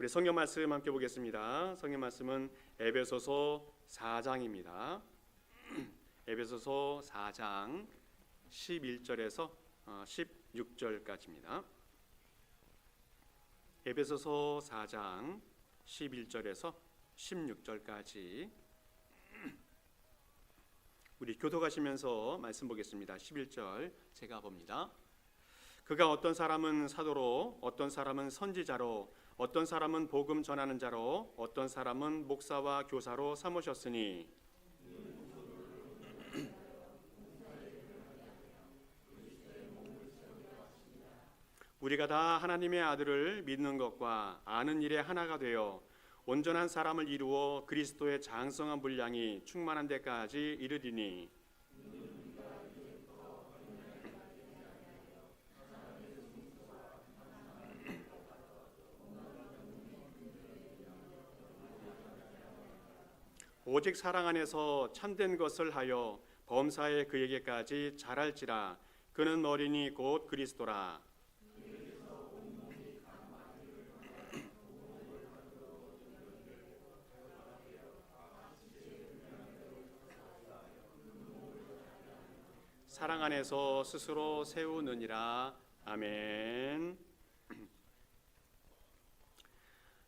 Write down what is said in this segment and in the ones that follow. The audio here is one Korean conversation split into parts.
우리 성경 말씀 함께 보겠습니다. 성경 말씀은 에베소서 4장입니다. 에베소서 4장 11절에서 16절까지입니다. 에베소서 4장 11절에서 16절까지 우리 교독하시면서 말씀 보겠습니다. 11절 제가 봅니다. 그가 어떤 사람은 사도로, 어떤 사람은 선지자로, 어떤 사람은 복음 전하는 자로, 어떤 사람은 목사와 교사로 삼으셨으니 우리가 다 하나님의 아들을 믿는 것과 아는 일에 하나가 되어 온전한 사람을 이루어 그리스도의 장성한 분량이 충만한 데까지 이르리니 오직 사랑 안에서 참된 것을 하여 범사에 그에게까지 자랄지라. 그는 어린이 곧 그리스도라. 사랑 안에서 스스로 세우느니라. 아멘.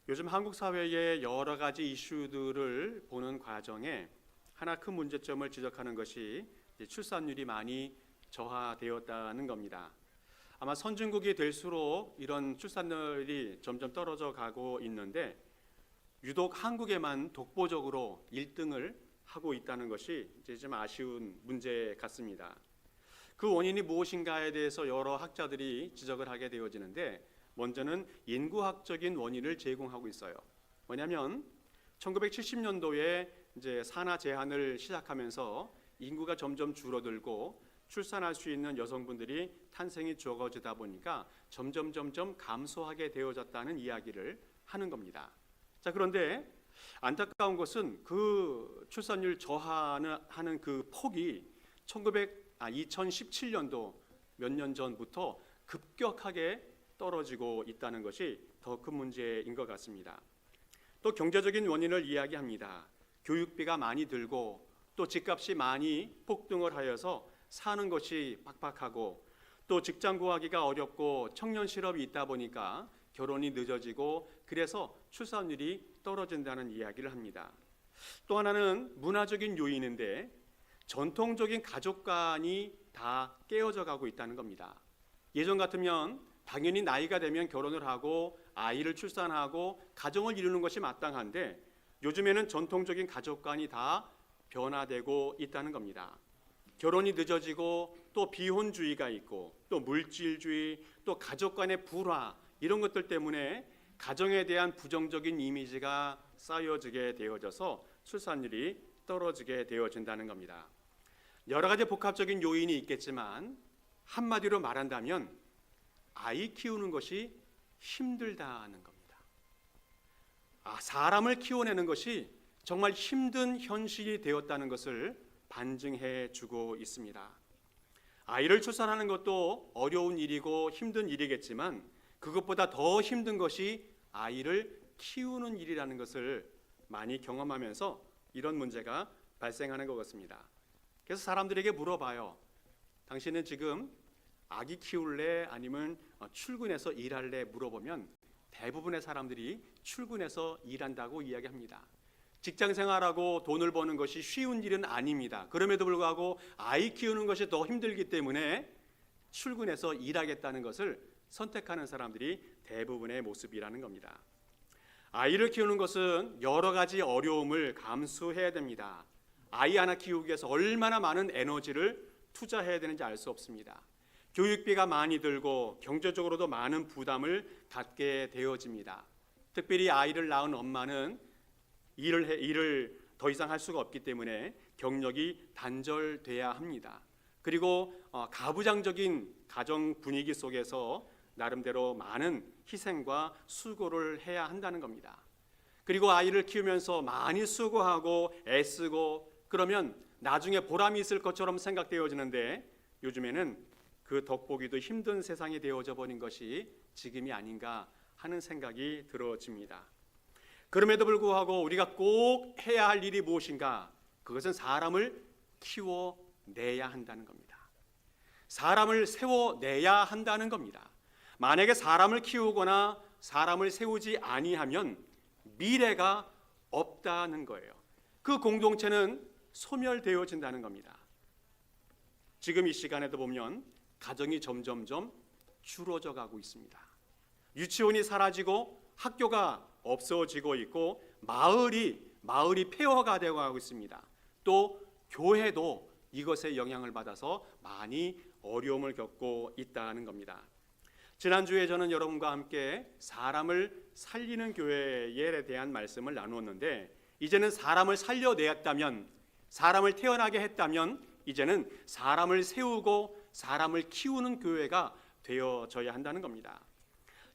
요즘 한국 사회의 여러 가지 이슈들을 보는 과정에 하나 큰 문제점을 지적하는 것이 출산율이 많이 저하되었다는 겁니다. 아마 선진국이 될수록 이런 출산율이 점점 떨어져 가고 있는데 유독 한국에만 독보적으로 1등을 하고 있다는 것이 이제 좀 아쉬운 문제 같습니다. 그 원인이 무엇인가에 대해서 여러 학자들이 지적을 하게 되어지는데 먼저는 인구학적인 원인을 제공하고 있어요. 뭐냐면 1970년도에 이제 산하 제한을 시작하면서 인구가 점점 줄어들고 출산할 수 있는 여성분들이 탄생이 적어지다 보니까 점점 감소하게 되어졌다는 이야기를 하는 겁니다. 자, 그런데 안타까운 것은 그 출산율 저하하는 그 폭이 2017년도 몇 년 전부터 급격하게 떨어지고 있다는 것이 더 큰 문제인 것 같습니다. 또 경제적인 원인을 이야기합니다. 교육비가 많이 들고 또 집값이 많이 폭등을 하여서 사는 것이 팍팍하고 또 직장 구하기가 어렵고 청년 실업이 있다 보니까 결혼이 늦어지고 그래서 출산율이 떨어진다는 이야기를 합니다. 또 하나는 문화적인 요인인데 전통적인 가족관이 다 깨어져 가고 있다는 겁니다. 예전 같으면 당연히 나이가 되면 결혼을 하고 아이를 출산하고 가정을 이루는 것이 마땅한데 요즘에는 전통적인 가족관이 다 변화되고 있다는 겁니다. 결혼이 늦어지고 또 비혼주의가 있고 또 물질주의 또 가족간의 불화 이런 것들 때문에 가정에 대한 부정적인 이미지가 쌓여지게 되어져서 출산율이 떨어지게 되어진다는 겁니다. 여러 가지 복합적인 요인이 있겠지만 한마디로 말한다면 아이 키우는 것이 힘들다는 겁니다. 사람을 키워내는 것이 정말 힘든 현실이 되었다는 것을 반증해 주고 있습니다. 아이를 출산하는 것도 어려운 일이고 힘든 일이겠지만 그것보다 더 힘든 것이 아이를 키우는 일이라는 것을 많이 경험하면서 이런 문제가 발생하는 것 같습니다. 그래서 사람들에게 물어봐요. 당신은 지금 아기 키울래 아니면 출근해서 일할래 물어보면 대부분의 사람들이 출근해서 일한다고 이야기합니다. 직장 생활하고 돈을 버는 것이 쉬운 일은 아닙니다. 그럼에도 불구하고 아이 키우는 것이 더 힘들기 때문에 출근해서 일하겠다는 것을 선택하는 사람들이 대부분의 모습이라는 겁니다. 아이를 키우는 것은 여러 가지 어려움을 감수해야 됩니다. 아이 하나 키우기 위해서 얼마나 많은 에너지를 투자해야 되는지 알 수 없습니다. 교육비가 많이 들고 경제적으로도 많은 부담을 갖게 되어집니다. 특별히 아이를 낳은 엄마는 일을 더 이상 할 수가 없기 때문에 경력이 단절돼야 합니다. 그리고 가부장적인 가정 분위기 속에서 나름대로 많은 희생과 수고를 해야 한다는 겁니다. 그리고 아이를 키우면서 많이 수고하고 애쓰고 그러면 나중에 보람이 있을 것처럼 생각되어지는데 요즘에는 그 덕보기도 힘든 세상이 되어져 버린 것이 지금이 아닌가 하는 생각이 들어집니다. 그럼에도 불구하고 우리가 꼭 해야 할 일이 무엇인가? 그것은 사람을 키워내야 한다는 겁니다. 사람을 세워내야 한다는 겁니다. 만약에 사람을 키우거나 사람을 세우지 아니하면 미래가 없다는 거예요. 그 공동체는 소멸되어진다는 겁니다. 지금 이 시간에도 보면 가정이 점점점 줄어져 가고 있습니다. 유치원이 사라지고 학교가 없어지고 있고 마을이 폐허가 되어 가고 있습니다. 또 교회도 이것에 영향을 받아서 많이 어려움을 겪고 있다는 겁니다. 지난주에 저는 여러분과 함께 사람을 살리는 교회에 대한 말씀을 나누었는데, 이제는 사람을 살려내었다면, 사람을 태어나게 했다면 이제는 사람을 세우고 사람을 키우는 교회가 되어져야 한다는 겁니다.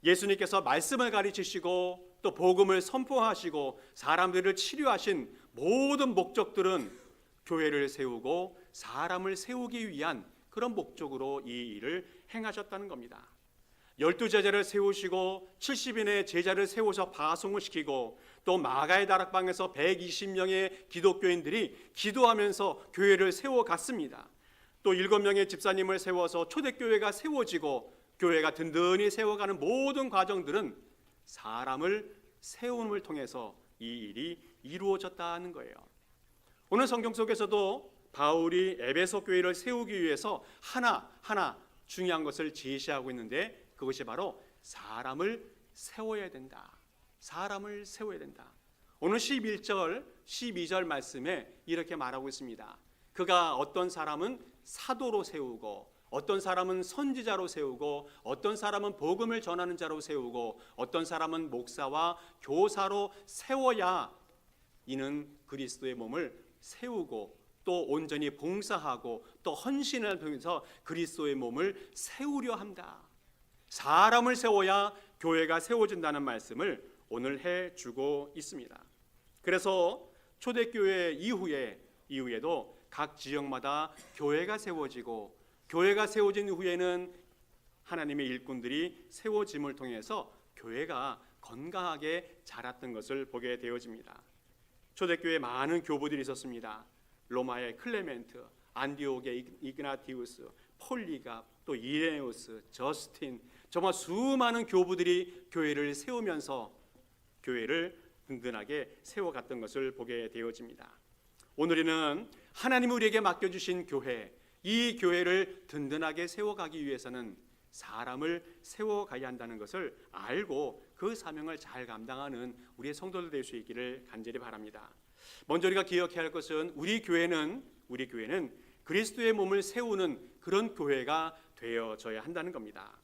예수님께서 말씀을 가르치시고 또 복음을 선포하시고 사람들을 치료하신 모든 목적들은 교회를 세우고 사람을 세우기 위한 그런 목적으로 이 일을 행하셨다는 겁니다. 12제자를 세우시고 70인의 제자를 세우셔 파송을 시키고 또 마가의 다락방에서 120명의 기독교인들이 기도하면서 교회를 세워갔습니다. 또 7명의 집사님을 세워서 초대교회가 세워지고 교회가 든든히 세워가는 모든 과정들은 사람을 세움을 통해서 이 일이 이루어졌다는 거예요. 오늘 성경 속에서도 바울이 에베소 교회를 세우기 위해서 하나하나 중요한 것을 제시하고 있는데, 그것이 바로 사람을 세워야 된다. 사람을 세워야 된다. 오늘 11절, 12절 말씀에 이렇게 말하고 있습니다. 그가 어떤 사람은 사도로 세우고, 어떤 사람은 선지자로 세우고, 어떤 사람은 복음을 전하는 자로 세우고, 어떤 사람은 목사와 교사로 세워야 이는 그리스도의 몸을 세우고 또 온전히 봉사하고 또 헌신을 통해서 그리스도의 몸을 세우려 한다. 사람을 세워야 교회가 세워진다는 말씀을 오늘 해주고 있습니다. 그래서 초대교회 이후에도 각 지역마다 교회가 세워지고, 교회가 세워진 후에는 하나님의 일꾼들이 세워짐을 통해서 교회가 건강하게 자랐던 것을 보게 되어집니다. 초대교회에 많은 교부들이 있었습니다. 로마의 클레멘트, 안디옥의 이그나티우스, 폴리갑, 또 이레네우스, 저스틴, 정말 수많은 교부들이 교회를 세우면서 교회를 든든하게 세워갔던 것을 보게 되어집니다. 오늘은 하나님이 우리에게 맡겨주신 교회, 이 교회를 든든하게 세워가기 위해서는 사람을 세워가야 한다는 것을 알고 그 사명을 잘 감당하는 우리의 성도들 될 수 있기를 간절히 바랍니다. 먼저 우리가 기억해야 할 것은 우리 교회는 그리스도의 몸을 세우는 그런 교회가 되어져야 한다는 겁니다.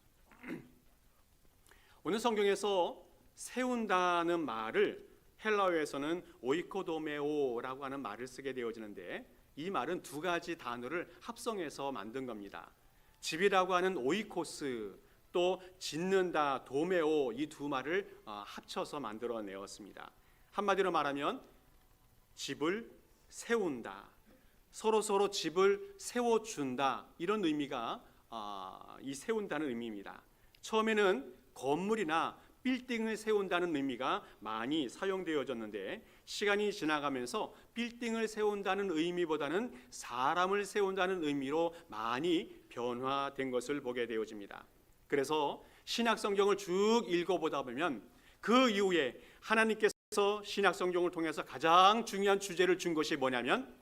오늘 성경에서 세운다는 말을 헬라어에서는 오이코도메오라고 하는 말을 쓰게 되어지는데, 이 말은 두 가지 단어를 합성해서 만든 겁니다. 집이라고 하는 오이코스, 또 짓는다 도메오, 이 두 말을 합쳐서 만들어내었습니다. 한마디로 말하면 집을 세운다, 서로 집을 세워준다, 이런 의미가 이 세운다는 의미입니다. 처음에는 건물이나 빌딩을 세운다는 의미가 많이 사용되어졌는데, 시간이 지나가면서 빌딩을 세운다는 의미보다는 사람을 세운다는 의미로 많이 변화된 것을 보게 되어집니다. 그래서 신약 성경을 쭉 읽어보다 보면 그 이후에 하나님께서 신약 성경을 통해서 가장 중요한 주제를 준 것이 뭐냐면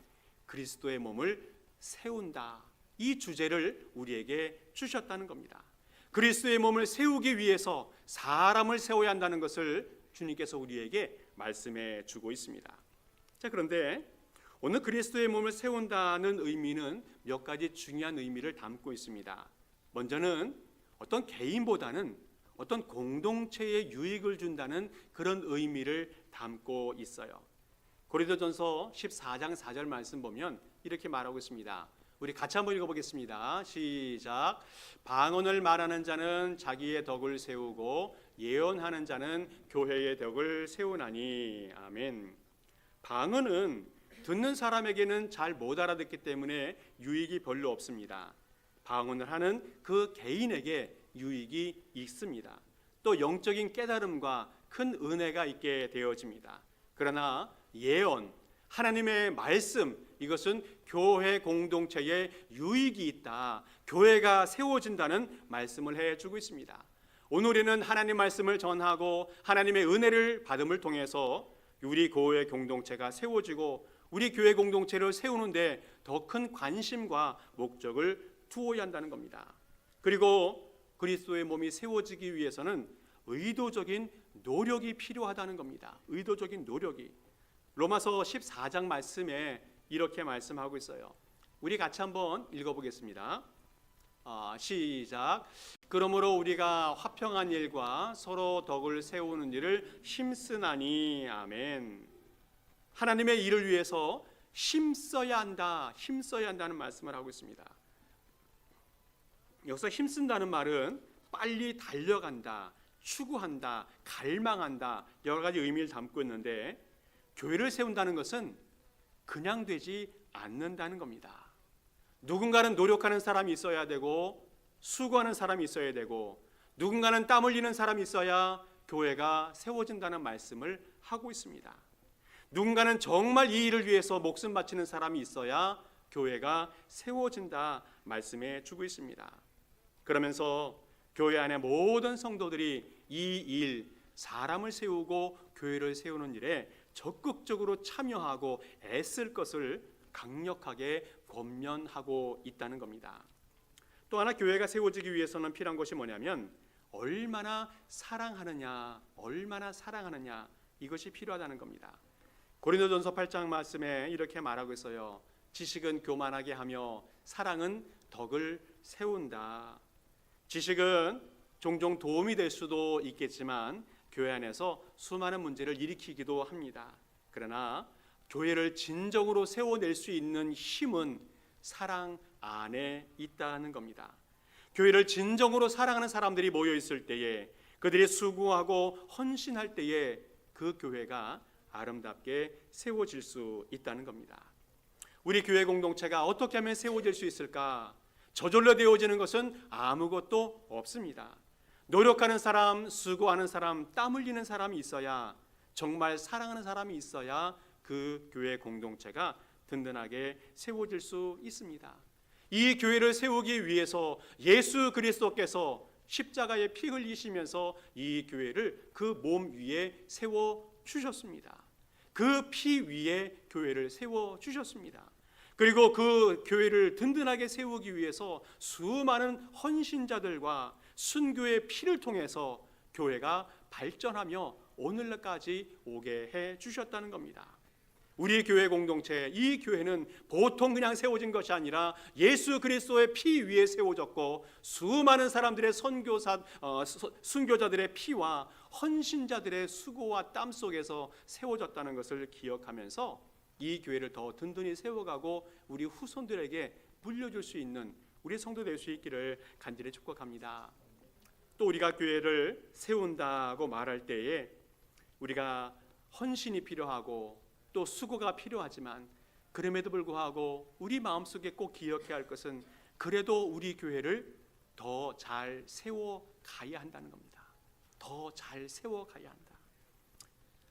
그리스도의 몸을 세운다, 이 주제를 우리에게 주셨다는 겁니다. 그리스도의 몸을 세우기 위해서 사람을 세워야 한다는 것을 주님께서 우리에게 말씀해 주고 있습니다. 자, 그런데 오늘 그리스도의 몸을 세운다는 의미는 몇 가지 중요한 의미를 담고 있습니다. 먼저는 어떤 개인보다는 어떤 공동체에 유익을 준다는 그런 의미를 담고 있어요. 고린도전서 14장 4절 말씀 보면 이렇게 말하고 있습니다. 우리 같이 한번 읽어보겠습니다. 시작. 방언을 말하는 자는 자기의 덕을 세우고 예언하는 자는 교회의 덕을 세우나니. 아멘. 방언은 듣는 사람에게는 잘 못 알아듣기 때문에 유익이 별로 없습니다. 방언을 하는 그 개인에게 유익이 있습니다. 또 영적인 깨달음과 큰 은혜가 있게 되어집니다. 그러나 예언, 하나님의 말씀, 이것은 교회 공동체에 유익이 있다, 교회가 세워진다는 말씀을 해주고 있습니다. 오늘 우리는 하나님 말씀을 전하고 하나님의 은혜를 받음을 통해서 우리 교회 공동체가 세워지고 우리 교회 공동체를 세우는데 더 큰 관심과 목적을 두어야 한다는 겁니다. 그리고 그리스도의 몸이 세워지기 위해서는 의도적인 노력이 필요하다는 겁니다. 의도적인 노력이. 로마서 14장 말씀에 이렇게 말씀하고 있어요. 우리 같이 한번 읽어보겠습니다. 시작. 그러므로 우리가 화평한 일과 서로 덕을 세우는 일을 힘쓰나니. 아멘. 하나님의 일을 위해서 힘써야 한다, 힘써야 한다는 말씀을 하고 있습니다. 여기서 힘쓴다는 말은 빨리 달려간다, 추구한다, 갈망한다, 여러 가지 의미를 담고 있는데, 교회를 세운다는 것은 그냥 되지 않는다는 겁니다. 누군가는 노력하는 사람이 있어야 되고, 수고하는 사람이 있어야 되고, 누군가는 땀 흘리는 사람이 있어야 교회가 세워진다는 말씀을 하고 있습니다. 누군가는 정말 이 일을 위해서 목숨 바치는 사람이 있어야 교회가 세워진다 말씀해 주고 있습니다. 그러면서 교회 안에 모든 성도들이 이 일, 사람을 세우고 교회를 세우는 일에 적극적으로 참여하고 애쓸 것을 강력하게 권면하고 있다는 겁니다. 또 하나 교회가 세워지기 위해서는 필요한 것이 뭐냐면 얼마나 사랑하느냐, 얼마나 사랑하느냐, 이것이 필요하다는 겁니다. 고린도전서 8장 말씀에 이렇게 말하고 있어요. 지식은 교만하게 하며 사랑은 덕을 세운다. 지식은 종종 도움이 될 수도 있겠지만 교회 안에서 수많은 문제를 일으키기도 합니다. 그러나 교회를 진정으로 세워낼 수 있는 힘은 사랑 안에 있다는 겁니다. 교회를 진정으로 사랑하는 사람들이 모여 있을 때에, 그들이 수고하고 헌신할 때에 그 교회가 아름답게 세워질 수 있다는 겁니다. 우리 교회 공동체가 어떻게 하면 세워질 수 있을까? 저절로 되어지는 것은 아무것도 없습니다. 노력하는 사람, 수고하는 사람, 땀 흘리는 사람이 있어야, 정말 사랑하는 사람이 있어야 그 교회 공동체가 든든하게 세워질 수 있습니다. 이 교회를 세우기 위해서 예수 그리스도께서 십자가에 피 흘리시면서 이 교회를 그 몸 위에 세워 주셨습니다. 그 피 위에 교회를 세워 주셨습니다. 그리고 그 교회를 든든하게 세우기 위해서 수많은 헌신자들과 순교의 피를 통해서 교회가 발전하며 오늘날까지 오게 해 주셨다는 겁니다. 우리 교회 공동체, 이 교회는 보통 그냥 세워진 것이 아니라 예수 그리스도의 피 위에 세워졌고, 수많은 사람들의 순교자들의 피와 헌신자들의 수고와 땀 속에서 세워졌다는 것을 기억하면서 이 교회를 더 든든히 세워가고 우리 후손들에게 물려줄 수 있는 우리 성도 될 수 있기를 간절히 축복합니다. 또 우리가 교회를 세운다고 말할 때에 우리가 헌신이 필요하고 또 수고가 필요하지만, 그럼에도 불구하고 우리 마음속에 꼭 기억해야 할 것은 그래도 우리 교회를 더 잘 세워가야 한다는 겁니다. 더 잘 세워가야 한다.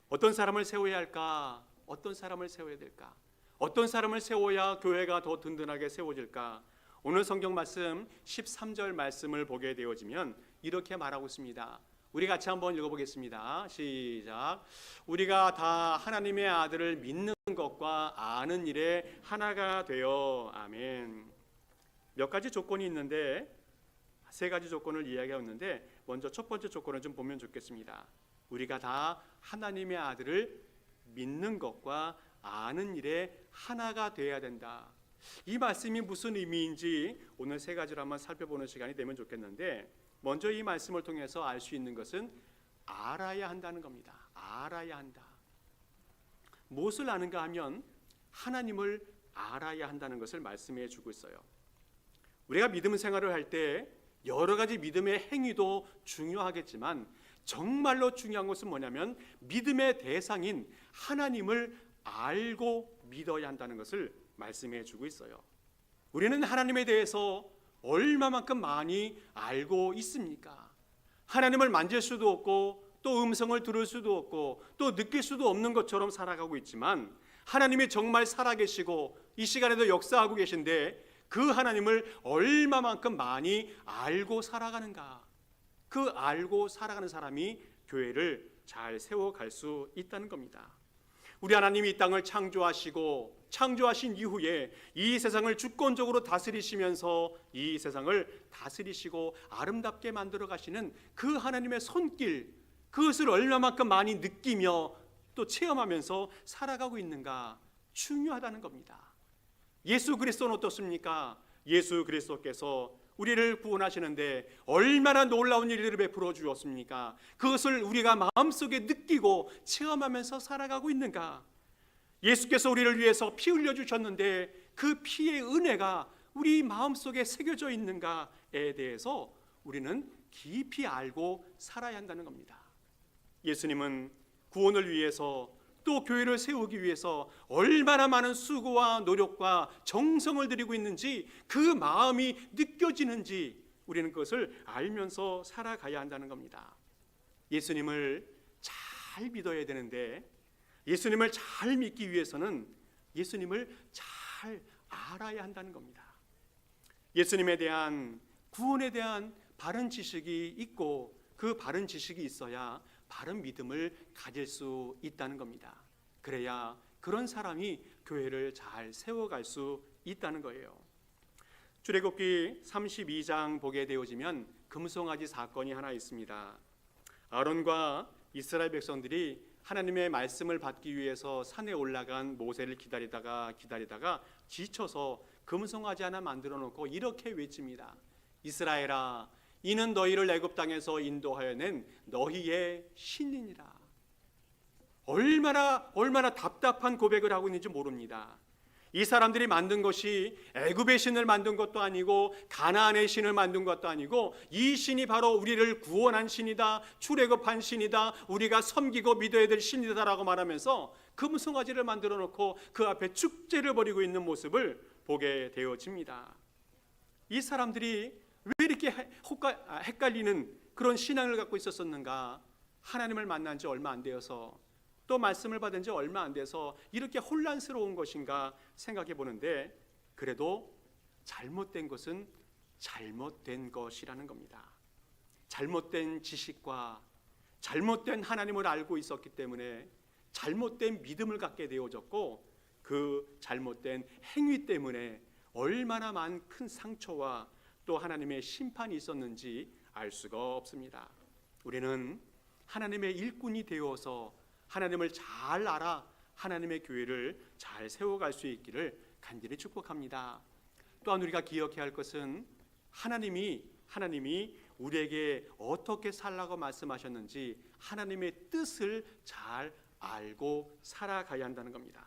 어떤 사람을 세워야 할까? 어떤 사람을 세워야 될까? 어떤 사람을 세워야 교회가 더 든든하게 세워질까? 오늘 성경 말씀 13절 말씀을 보게 되어지면 이렇게 말하고 있습니다. 우리 같이 한번 읽어보겠습니다. 시작. 우리가 다 하나님의 아들을 믿는 것과 아는 일에 하나가 되어. 아멘. 몇 가지 조건이 있는데, 세 가지 조건을 이야기하는데, 먼저 첫 번째 조건을 좀 보면 좋겠습니다. 우리가 다 하나님의 아들을 믿는 것과 아는 일에 하나가 되어야 된다. 이 말씀이 무슨 의미인지 오늘 세 가지를 한번 살펴보는 시간이 되면 좋겠는데, 먼저 이 말씀을 통해서 알 수 있는 것은 알아야 한다는 겁니다. 알아야 한다. 무엇을 아는가 하면 하나님을 알아야 한다는 것을 말씀해 주고 있어요. 우리가 믿음 생활을 할 때 여러 가지 믿음의 행위도 중요하겠지만, 정말로 중요한 것은 뭐냐면 믿음의 대상인 하나님을 알고 믿어야 한다는 것을 말씀해 주고 있어요. 우리는 하나님에 대해서 얼마만큼 많이 알고 있습니까? 하나님을 만질 수도 없고 또 음성을 들을 수도 없고 또 느낄 수도 없는 것처럼 살아가고 있지만, 하나님이 정말 살아계시고 이 시간에도 역사하고 계신데 그 하나님을 얼마만큼 많이 알고 살아가는가, 그 알고 살아가는 사람이 교회를 잘 세워갈 수 있다는 겁니다. 우리 하나님이 이 땅을 창조하신 이후에 이 세상을 주권적으로 다스리시면서 이 세상을 다스리시고 아름답게 만들어 가시는 그 하나님의 손길, 그것을 얼마만큼 많이 느끼며 또 체험하면서 살아가고 있는가 중요하다는 겁니다. 예수 그리스도는 어떻습니까? 예수 그리스도께서 우리를 구원하시는데 얼마나 놀라운 일들을 베풀어 주었습니까? 그것을 우리가 마음속에 느끼고 체험하면서 살아가고 있는가? 예수께서 우리를 위해서 피 흘려 주셨는데 그 피의 은혜가 우리 마음속에 새겨져 있는가에 대해서 우리는 깊이 알고 살아야 한다는 겁니다. 예수님은 구원을 위해서 또 교회를 세우기 위해서 얼마나 많은 수고와 노력과 정성을 들이고 있는지, 그 마음이 느껴지는지 우리는 그것을 알면서 살아가야 한다는 겁니다. 예수님을 잘 믿어야 되는데, 예수님을 잘 믿기 위해서는 예수님을 잘 알아야 한다는 겁니다. 예수님에 대한, 구원에 대한 바른 지식이 있고 그 바른 지식이 있어야 바른 믿음을 가질 수 있다는 겁니다. 그래야 그런 사람이 교회를 잘 세워갈 수 있다는 거예요. 출애굽기 32장 보게 되어지면 금송아지 사건이 하나 있습니다. 아론과 이스라엘 백성들이 하나님의 말씀을 받기 위해서 산에 올라간 모세를 기다리다가 지쳐서 금송아지 하나 만들어 놓고 이렇게 외칩니다. 이스라엘아, 이는 너희를 애굽 땅에서 인도하여 낸 너희의 신이니라. 얼마나 답답한 고백을 하고 있는지 모릅니다. 이 사람들이 만든 것이 애굽의 신을 만든 것도 아니고 가나안의 신을 만든 것도 아니고, 이 신이 바로 우리를 구원한 신이다, 출애굽한 신이다, 우리가 섬기고 믿어야 될 신이다라고 말하면서 금송아지를 만들어 놓고 그 앞에 축제를 벌이고 있는 모습을 보게 되어집니다. 이 사람들이 왜 이렇게 헷갈리는 그런 신앙을 갖고 있었었는가? 하나님을 만난 지 얼마 안 되어서, 또 말씀을 받은 지 얼마 안 돼서 이렇게 혼란스러운 것인가 생각해 보는데, 그래도 잘못된 것은 잘못된 것이라는 겁니다. 잘못된 지식과 잘못된 하나님을 알고 있었기 때문에 잘못된 믿음을 갖게 되어졌고, 그 잘못된 행위 때문에 얼마나 많은 큰 상처와 또 하나님의 심판이 있었는지 알 수가 없습니다. 우리는 하나님의 일꾼이 되어서 하나님을 잘 알아 하나님의 교회를 잘 세워갈 수 있기를 간절히 축복합니다. 또한 우리가 기억해야 할 것은 하나님이 우리에게 어떻게 살라고 말씀하셨는지 하나님의 뜻을 잘 알고 살아가야 한다는 겁니다.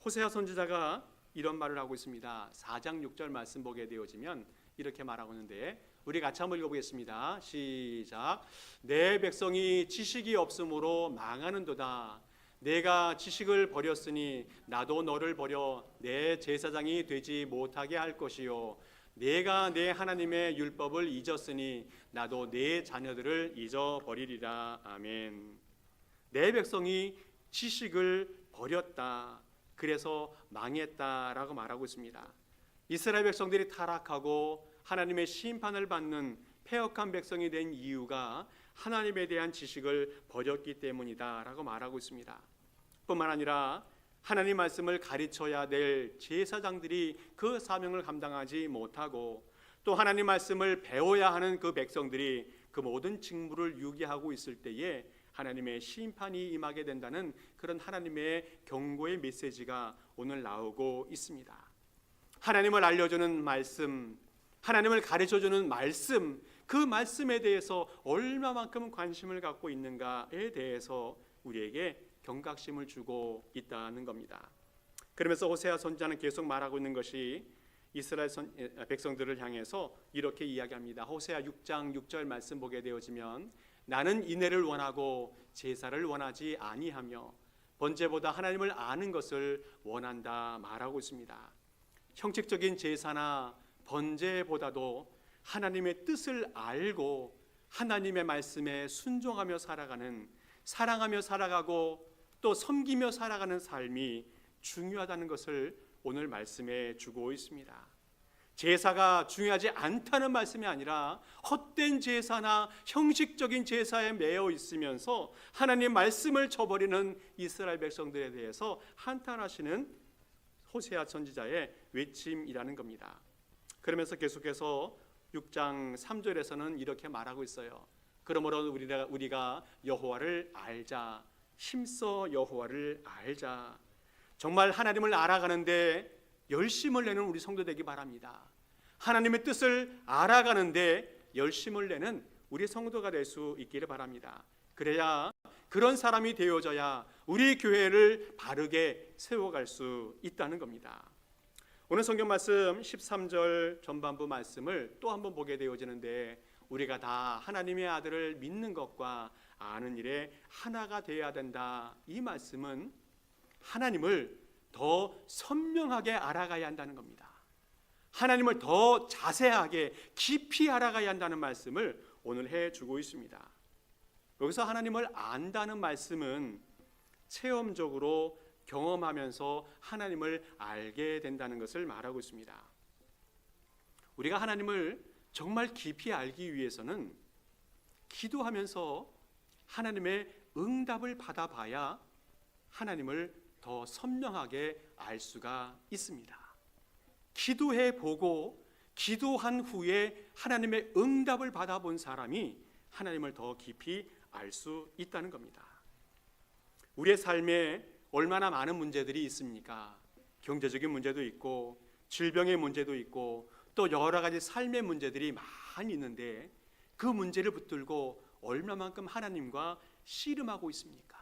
호세아 선지자가 이런 말을 하고 있습니다. 4장 6절 말씀 보게 되어지면 이렇게 말하고 있는데, 우리 같이 한번 읽어보겠습니다. 시작. 내 백성이 지식이 없으므로 망하는도다. 내가 지식을 버렸으니 나도 너를 버려 내 제사장이 되지 못하게 할 것이요, 내가 내 하나님의 율법을 잊었으니 나도 내 자녀들을 잊어버리리라. 아멘. 내 백성이 지식을 버렸다, 그래서 망했다라고 말하고 있습니다. 이스라엘 백성들이 타락하고 하나님의 심판을 받는 패역한 백성이 된 이유가 하나님에 대한 지식을 버렸기 때문이다라고 말하고 있습니다. 뿐만 아니라 하나님 말씀을 가르쳐야 될 제사장들이 그 사명을 감당하지 못하고, 또 하나님 말씀을 배워야 하는 그 백성들이 그 모든 직무를 유기하고 있을 때에 하나님의 심판이 임하게 된다는 그런 하나님의 경고의 메시지가 오늘 나오고 있습니다. 하나님을 알려주는 말씀, 하나님을 가르쳐주는 말씀, 그 말씀에 대해서 얼마만큼 관심을 갖고 있는가에 대해서 우리에게 경각심을 주고 있다는 겁니다. 그러면서 호세아 선지자는 계속 말하고 있는 것이 이스라엘 백성들을 향해서 이렇게 이야기합니다. 호세아 6장 6절 말씀 보게 되어지면, 나는 인애를 원하고 제사를 원하지 아니하며 번제보다 하나님을 아는 것을 원한다 말하고 있습니다. 형식적인 제사나 번제보다도 하나님의 뜻을 알고 하나님의 말씀에 순종하며 살아가는, 사랑하며 살아가고 또 섬기며 살아가는 삶이 중요하다는 것을 오늘 말씀해 주고 있습니다. 제사가 중요하지 않다는 말씀이 아니라 헛된 제사나 형식적인 제사에 매여 있으면서 하나님 말씀을 저버리는 이스라엘 백성들에 대해서 한탄하시는 호세아 선지자의 외침이라는 겁니다. 그러면서 계속해서 6장 3절에서는 이렇게 말하고 있어요. 그러므로 우리가 여호와를 알자, 힘써 여호와를 알자. 정말 하나님을 알아가는데 열심을 내는 우리 성도 되기 바랍니다. 하나님의 뜻을 알아가는데 열심을 내는 우리 성도가 될 수 있기를 바랍니다. 그래야, 그런 사람이 되어져야 우리 교회를 바르게 세워갈 수 있다는 겁니다. 오늘 성경 말씀 13절 전반부 말씀을 또 한번 보게 되어지는데, 우리가 다 하나님의 아들을 믿는 것과 아는 일에 하나가 되어야 된다. 이 말씀은 하나님을 더 선명하게 알아가야 한다는 겁니다. 하나님을 더 자세하게 깊이 알아가야 한다는 말씀을 오늘 해주고 있습니다. 여기서 하나님을 안다는 말씀은 체험적으로 경험하면서 하나님을 알게 된다는 것을 말하고 있습니다. 우리가 하나님을 정말 깊이 알기 위해서는 기도하면서 하나님의 응답을 받아봐야 하나님을 더 선명하게 알 수가 있습니다. 기도해 보고 기도한 후에 하나님의 응답을 받아본 사람이 하나님을 더 깊이 알 수 있다는 겁니다. 우리의 삶에 얼마나 많은 문제들이 있습니까? 경제적인 문제도 있고 질병의 문제도 있고 또 여러 가지 삶의 문제들이 많이 있는데, 그 문제를 붙들고 얼마만큼 하나님과 씨름하고 있습니까?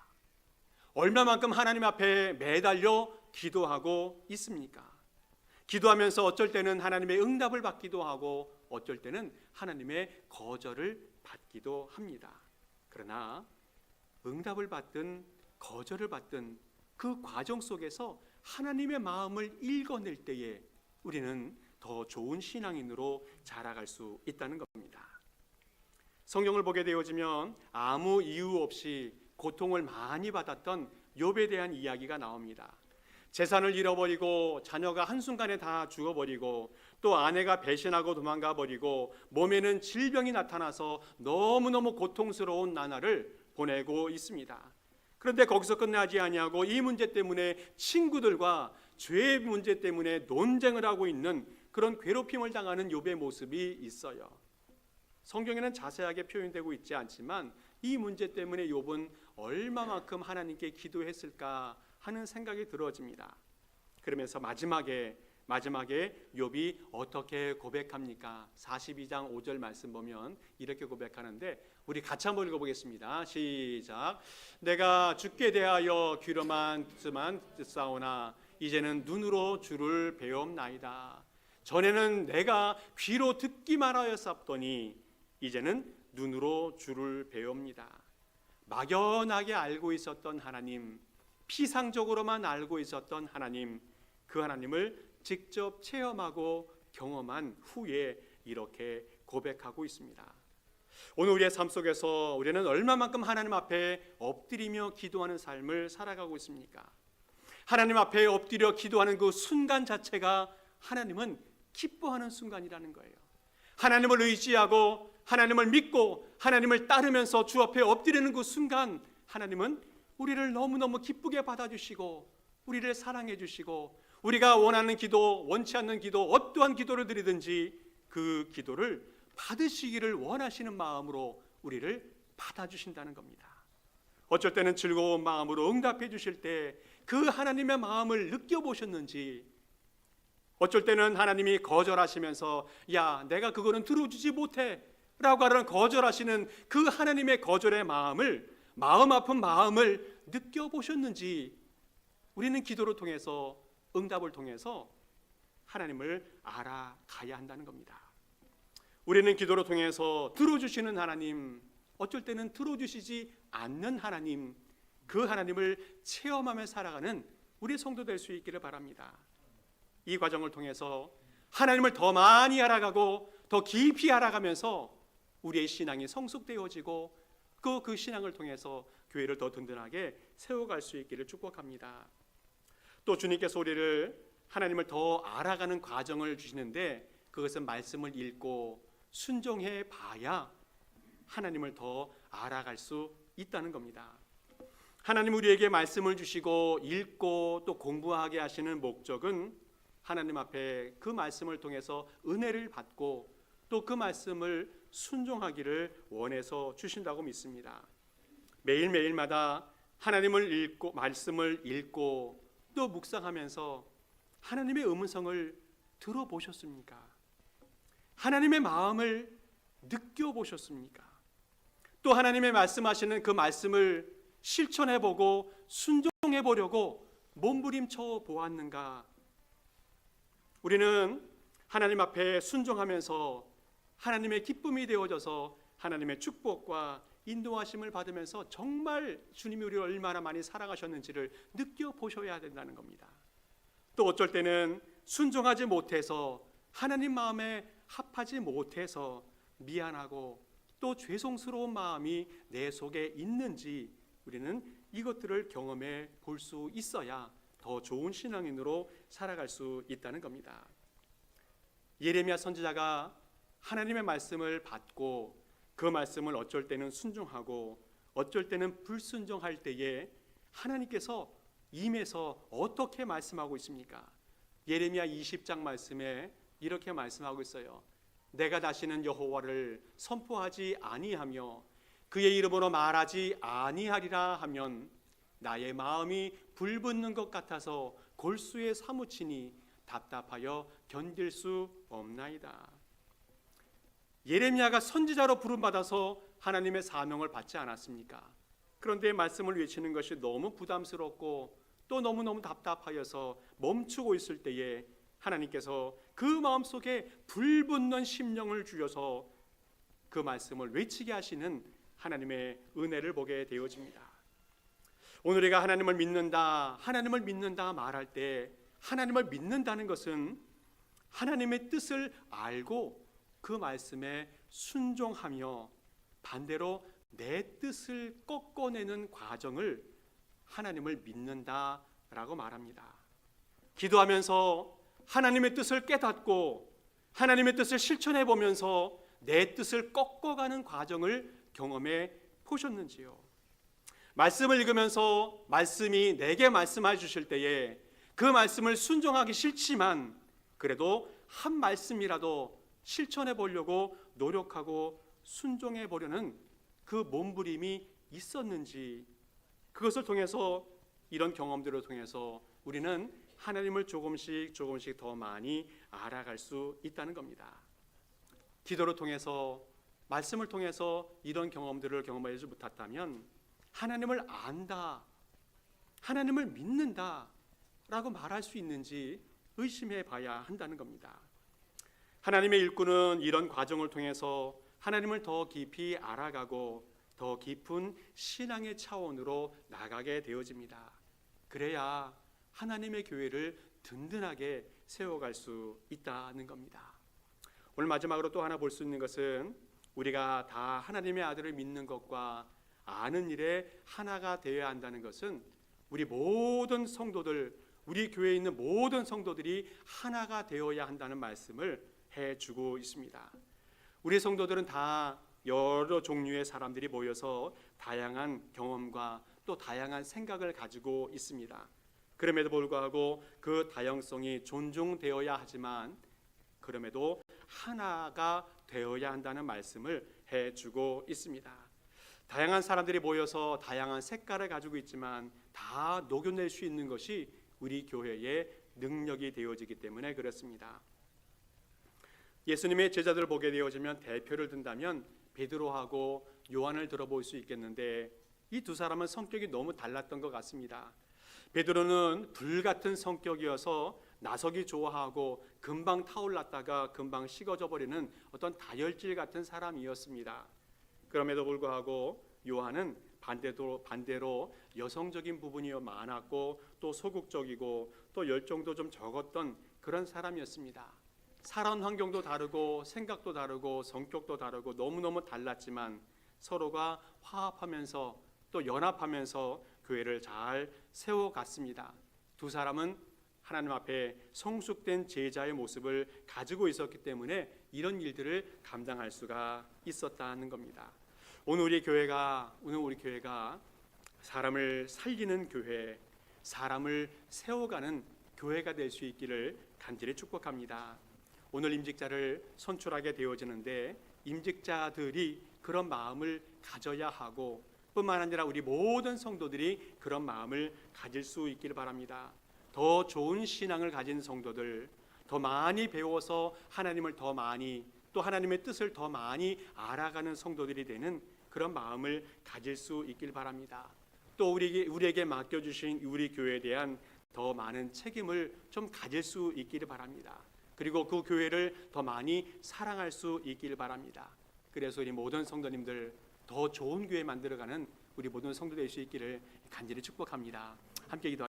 얼마만큼 하나님 앞에 매달려 기도하고 있습니까? 기도하면서 어쩔 때는 하나님의 응답을 받기도 하고 어쩔 때는 하나님의 거절을 받기도 합니다. 그러나 응답을 받든 거절을 받든 그 과정 속에서 하나님의 마음을 읽어낼 때에 우리는 더 좋은 신앙인으로 자라갈 수 있다는 겁니다. 성경을 보게 되어지면 아무 이유 없이 고통을 많이 받았던 욥에 대한 이야기가 나옵니다. 재산을 잃어버리고 자녀가 한순간에 다 죽어버리고 또 아내가 배신하고 도망가 버리고 몸에는 질병이 나타나서 너무너무 고통스러운 나날을 보내고 있습니다. 그런데 거기서 끝나지 아니하고 이 문제 때문에 친구들과 죄의 문제 때문에 논쟁을 하고 있는 그런 괴롭힘을 당하는 욥의 모습이 있어요. 성경에는 자세하게 표현되고 있지 않지만 이 문제 때문에 욥은 얼마만큼 하나님께 기도했을까 하는 생각이 들어집니다. 그러면서 마지막에 욥이 어떻게 고백합니까? 42장 5절 말씀 보면 이렇게 고백하는데, 우리 같이 한번 읽어보겠습니다. 시작. 내가 주께 대하여 귀로만 듣사오나 이제는 눈으로 주를 배움나이다. 전에는 내가 귀로 듣기만 하였사오니 이제는 눈으로 주를 배웁니다. 막연하게 알고 있었던 하나님, 피상적으로만 알고 있었던 하나님, 그 하나님을 직접 체험하고 경험한 후에 이렇게 고백하고 있습니다. 오늘 우리의 삶 속에서 우리는 얼마만큼 하나님 앞에 엎드리며 기도하는 삶을 살아가고 있습니까? 하나님 앞에 엎드려 기도하는 그 순간 자체가 하나님은 기뻐하는 순간이라는 거예요. 하나님을 의지하고 하나님을 믿고 하나님을 따르면서 주 앞에 엎드리는 그 순간, 하나님은 우리를 너무너무 기쁘게 받아주시고 우리를 사랑해 주시고, 우리가 원하는 기도, 원치 않는 기도, 어떠한 기도를 드리든지 그 기도를 받으시기를 원하시는 마음으로 우리를 받아주신다는 겁니다. 어쩔 때는 즐거운 마음으로 응답해 주실 때 그 하나님의 마음을 느껴보셨는지, 어쩔 때는 하나님이 거절하시면서 야, 내가 그거는 들어주지 못해 라고 하는 거절하시는 그 하나님의 거절의 마음을, 마음 아픈 마음을 느껴보셨는지, 우리는 기도를 통해서, 응답을 통해서 하나님을 알아가야 한다는 겁니다. 우리는 기도를 통해서 들어주시는 하나님, 어쩔 때는 들어주시지 않는 하나님, 그 하나님을 체험하며 살아가는 우리 성도 될 수 있기를 바랍니다. 이 과정을 통해서 하나님을 더 많이 알아가고 더 깊이 알아가면서 우리의 신앙이 성숙되어지고 그 신앙을 통해서 교회를 더 든든하게 세워갈 수 있기를 축복합니다. 또 주님께서 우리를 하나님을 더 알아가는 과정을 주시는데 그것은 말씀을 읽고 순종해 봐야 하나님을 더 알아갈 수 있다는 겁니다. 하나님 우리에게 말씀을 주시고 읽고 또 공부하게 하시는 목적은 하나님 앞에 그 말씀을 통해서 은혜를 받고 또 그 말씀을 순종하기를 원해서 주신다고 믿습니다. 매일매일마다 하나님을 읽고 말씀을 읽고 또 묵상하면서 하나님의 음성을 들어보셨습니까? 하나님의 마음을 느껴보셨습니까? 또 하나님의 말씀하시는 그 말씀을 실천해보고 순종해보려고 몸부림쳐 보았는가? 우리는 하나님 앞에 순종하면서 하나님의 기쁨이 되어져서 하나님의 축복과 인도하심을 받으면서 정말 주님이 우리를 얼마나 많이 사랑하셨는지를 느껴보셔야 된다는 겁니다. 또 어쩔 때는 순종하지 못해서 하나님 마음에 합하지 못해서 미안하고 또 죄송스러운 마음이 내 속에 있는지 우리는 이것들을 경험해 볼 수 있어야 더 좋은 신앙인으로 살아갈 수 있다는 겁니다. 예레미야 선지자가 하나님의 말씀을 받고 그 말씀을 어쩔 때는 순종하고 어쩔 때는 불순종할 때에 하나님께서 임해서 어떻게 말씀하고 있습니까? 예레미야 20장 말씀에 이렇게 말씀하고 있어요. 내가 다시는 여호와를 선포하지 아니하며 그의 이름으로 말하지 아니하리라 하면 나의 마음이 불붙는 것 같아서 골수에 사무치니 답답하여 견딜 수 없나이다. 예레미야가 선지자로 부름받아서 하나님의 사명을 받지 않았습니까? 그런데 말씀을 외치는 것이 너무 부담스럽고 또 너무너무 답답하여서 멈추고 있을 때에 하나님께서 그 마음속에 불붙는 심령을 주셔서 그 말씀을 외치게 하시는 하나님의 은혜를 보게 되어집니다. 오늘 우리가 하나님을 믿는다 말할 때 하나님을 믿는다는 것은 하나님의 뜻을 알고 그 말씀에 순종하며 반대로 내 뜻을 꺾어내는 과정을 하나님을 믿는다라고 말합니다. 기도하면서 하나님의 뜻을 깨닫고 하나님의 뜻을 실천해 보면서 내 뜻을 꺾어가는 과정을 경험해 보셨는지요? 말씀을 읽으면서 말씀이 내게 말씀해 주실 때에 그 말씀을 순종하기 싫지만 그래도 한 말씀이라도 실천해 보려고 노력하고 순종해 보려는 그 몸부림이 있었는지, 그것을 통해서 이런 경험들을 통해서 우리는 하나님을 조금씩 더 많이 알아갈 수 있다는 겁니다. 기도를 통해서 말씀을 통해서 이런 경험들을 경험하지 못했다면 하나님을 안다, 하나님을 믿는다 라고 말할 수 있는지 의심해 봐야 한다는 겁니다. 하나님의 일꾼은 이런 과정을 통해서 하나님을 더 깊이 알아가고 더 깊은 신앙의 차원으로 나가게 되어집니다. 그래야 하나님의 교회를 든든하게 세워갈 수 있다는 겁니다. 오늘 마지막으로 또 하나 볼 수 있는 것은 우리가 다 하나님의 아들을 믿는 것과 아는 일에 하나가 되어야 한다는 것은 우리 모든 성도들, 우리 교회에 있는 모든 성도들이 하나가 되어야 한다는 말씀을 해주고 있습니다. 우리 성도들은 다 여러 종류의 사람들이 모여서 다양한 경험과 또 다양한 생각을 가지고 있습니다. 그럼에도 불구하고 그 다양성이 존중되어야 하지만 그럼에도 하나가 되어야 한다는 말씀을 해주고 있습니다. 다양한 사람들이 모여서 다양한 색깔을 가지고 있지만 다 녹여낼 수 있는 것이 우리 교회의 능력이 되어지기 때문에 그렇습니다. 예수님의 제자들을 보게 되어지면 대표를 든다면 베드로하고 요한을 들어볼 수 있겠는데 이 두 사람은 성격이 너무 달랐던 것 같습니다. 베드로는 불같은 성격이어서 나서기 좋아하고 금방 타올랐다가 금방 식어져 버리는 어떤 다혈질 같은 사람이었습니다. 그럼에도 불구하고 요한은 반대로 여성적인 부분이 많았고 또 소극적이고 또 열정도 좀 적었던 그런 사람이었습니다. 살아온 환경도 다르고 생각도 다르고 성격도 다르고 너무너무 달랐지만 서로가 화합하면서 또 연합하면서 교회를 잘 세워갔습니다. 두 사람은 하나님 앞에 성숙된 제자의 모습을 가지고 있었기 때문에 이런 일들을 감당할 수가 있었다는 겁니다. 오늘 우리 교회가 사람을 살리는 교회, 사람을 세워가는 교회가 될 수 있기를 간절히 축복합니다. 오늘 임직자를 선출하게 되어지는데 임직자들이 그런 마음을 가져야 하고 뿐만 아니라 우리 모든 성도들이 그런 마음을 가질 수 있기를 바랍니다. 더 좋은 신앙을 가진 성도들, 더 많이 배워서 하나님을 더 많이 또 하나님의 뜻을 더 많이 알아가는 성도들이 되는 그런 마음을 가질 수 있길 바랍니다. 또 우리에게 맡겨주신 우리 교회에 대한 더 많은 책임을 좀 가질 수 있기를 바랍니다. 그리고 그 교회를 더 많이 사랑할 수 있기를 바랍니다. 그래서 우리 모든 성도님들 더 좋은 교회 만들어가는 우리 모든 성도 될 수 있기를 간절히 축복합니다. 함께 기도.